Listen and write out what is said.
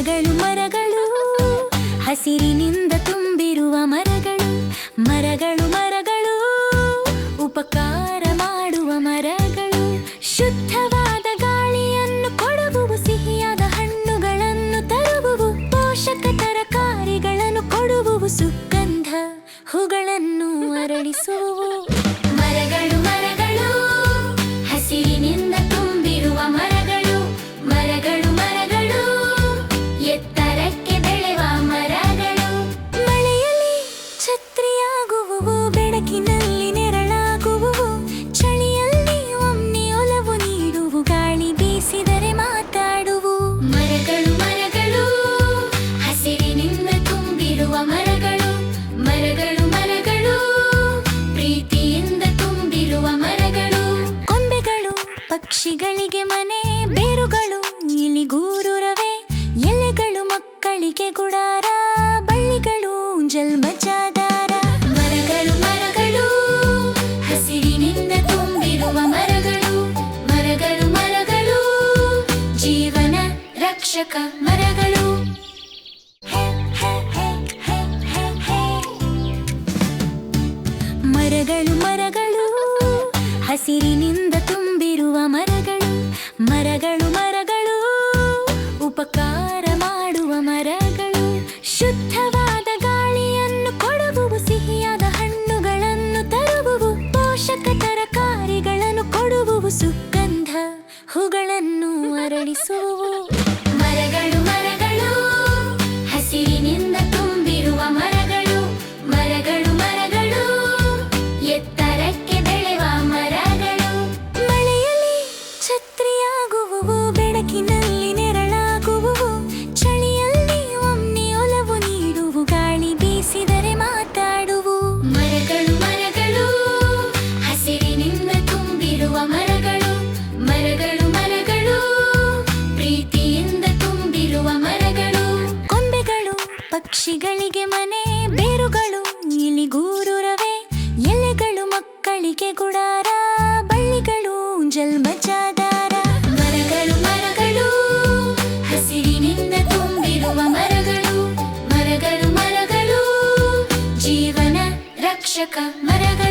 ಮರಗಳು ಮರಗಳು ಹಸಿರಿನಿಂದ ತುಂಬಿರುವ ಮರಗಳು ಮರಗಳು ಮರಗಳು ಉಪಕಾರ ಮಾಡುವ ಮರಗಳು ಶುದ್ಧವಾದ ಗಾಳಿಯನ್ನು ಕೊಡುವು ಸಿಹಿಯಾದ ಹಣ್ಣುಗಳನ್ನು ತರುವು ಪೋಷಕ ತರಕಾರಿಗಳನ್ನು ಕೊಡುವು ಸುಗಂಧ ಹೂಗಳನ್ನು ಅರಳಿಸುವು ಮರಗಳು ಮರಗಳು ಹಸಿರಿನಿಂದ ತುಂಬಿರುವ ಮರಗಳು ಮರಗಳು ಮರಗಳು ಎತ್ತರಕ್ಕೆ ಬೆಳೆವ ಮರಗಳು ಮಳೆಯಲ್ಲಿ ಛತ್ರಿಯಾಗುವುವು ಬೆಳಕಿನಲ್ಲಿ ನೆರಳಾಗುವುವು ಚಳಿಯಲ್ಲಿ ಒಮ್ಮೆ ಒಲವು ನೀಡುವು ಗಾಳಿ ಬೀಸಿದರೆ ಮಾತಾಡುವು ಮರಗಳು ಮರಗಳು ಹಸಿರಿನಿಂದ ತುಂಬಿರುವ ಮರಗಳು ಮರಗಳು ಮರಗಳು ಪ್ರೀತಿಯಿಂದ ತುಂಬಿರುವ ಮರಗಳು ಕೊಂಬೆಗಳು ಪಕ್ಷಿಗಳಿಗೆ ಮನೆ ಬೇರುಗಳು ಇಲಿಗೂರುರವೆ ಎಲೆಗಳು ಮಕ್ಕಳಿಗೆ ಗುಡಾರ ಬಳ್ಳಿಗಳು ಜಲ್ಮಜಾದಾರ ಮರಗಳು ಮರಗಳು ಹಸಿರಿನಿಂದ ತುಂಬಿರುವ ಮರಗಳು ಮರಗಳು ಮರಗಳು ಜೀವನ ರಕ್ಷಕ ಮರಗಳು ಮರಗಳು ಮರಗಳು ಹಸಿರಿನಿಂದ ತುಂಬಿರುವ ಮರಗಳು ಮರಗಳು ಮರಗಳು ಉಪಕಾರ ಮಾಡುವ ಮರಗಳು ಶುದ್ಧವಾದ ಗಾಳಿಯನ್ನು ಕೊಡುವು ಸಿಹಿಯಾದ ಹಣ್ಣುಗಳನ್ನು ತರುವು ಪೋಷಕ ತರಕಾರಿಗಳನ್ನು ಕೊಡುವು ಸುಗಂಧ ಹೂಗಳನ್ನು ಅರಳಿಸುವು ಮರಗಳು ಮರಗಳು ಹಸಿರಿನಿಂದ ತುಂಬಿರುವ ಮರಗಳು ಮರಗಳು ಮರಗಳು ಎತ್ತರಕ್ಕೆ ಬೆಳೆವ ಮರಗಳು ಮಳೆಯಲ್ಲಿ ಛತ್ರಿಯಾಗುವುವು ಬೆಳಕಿನಲ್ಲಿ ನೆರಳಾಗುವುವು ಚಳಿಯಲ್ಲಿ ಒಮ್ಮೆ ಒಲವು ನೀಡುವು ಗಾಳಿ ಬೀಸಿದರೆ ಮಾತಾಡುವು ಮರಗಳು ಮರಗಳು ಹಸಿರಿನಿಂದ ತುಂಬಿರುವ ಮರಗಳು ಮರಗಳು ಮರಗಳು ಪ್ರೀತಿಯಿಂದ ತುಂಬಿರುವ ಮರಗಳು ಕೊಂಬೆಗಳು ಪಕ್ಷಿಗಳಿಗೆ ಮನೆ ಬೇರುಗಳು ಇಲಿಗೂರುರವೆ ಎಲೆಗಳು ಮಕ್ಕಳಿಗೆ ಗುಡಾರ ಬಳ್ಳಿಗಳು ಜಲ್ಮಜಾದಾರ ಮರಗಳು ಮರಗಳು ಹಸಿರಿನಿಂದ ತುಂಬಿರುವ ಮರಗಳು ಮರಗಳು ಮರಗಳು ಜೀವನ ರಕ್ಷಕ ಮರಗಳು